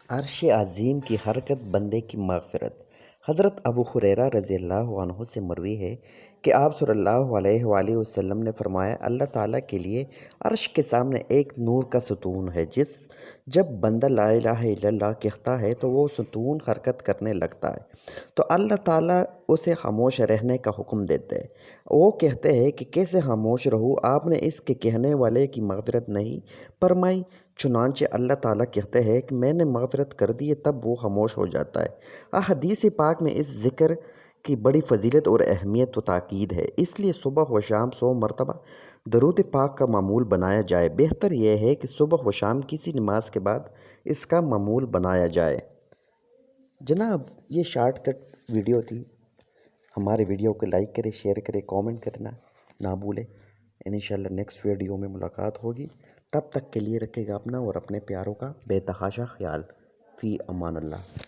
عرش عظیم کی حرکت بندے کی مغفرت۔ حضرت ابو ہریرہ رضی اللہ عنہ سے مروی ہے کہ آپ صلی اللہ علیہ وآلہ وسلم نے فرمایا، اللہ تعالیٰ کے لیے عرش کے سامنے ایک نور کا ستون ہے، جب بندہ لا الہ الا اللہ کہتا ہے تو وہ ستون حرکت کرنے لگتا ہے تو اللہ تعالیٰ اسے خاموش رہنے کا حکم دیتے ہیں۔ وہ کہتے ہیں کہ کیسے خاموش رہوں، آپ نے اس کے کہنے والے کی مغفرت نہیں فرمائی؟ چنانچہ اللہ تعالیٰ کہتے ہیں کہ میں نے مغفرت کر دی ہے، تب وہ خاموش ہو جاتا ہے۔ احادیث پاک میں اس ذکر کی بڑی فضیلت اور اہمیت و تاکید ہے، اس لیے صبح و شام 100 مرتبہ درود پاک کا معمول بنایا جائے۔ بہتر یہ ہے کہ صبح و شام کسی نماز کے بعد اس کا معمول بنایا جائے۔ جناب، یہ شارٹ کٹ ویڈیو تھی۔ ہمارے ویڈیو کو لائک کریں، شیئر کریں، کامنٹ کرنا نہ بھولیں۔ انشاءاللہ نیکسٹ ویڈیو میں ملاقات ہوگی۔ تب تک کے لیے رکھے گا اپنا اور اپنے پیاروں کا بے تحاشا خیال۔ فی امان اللہ۔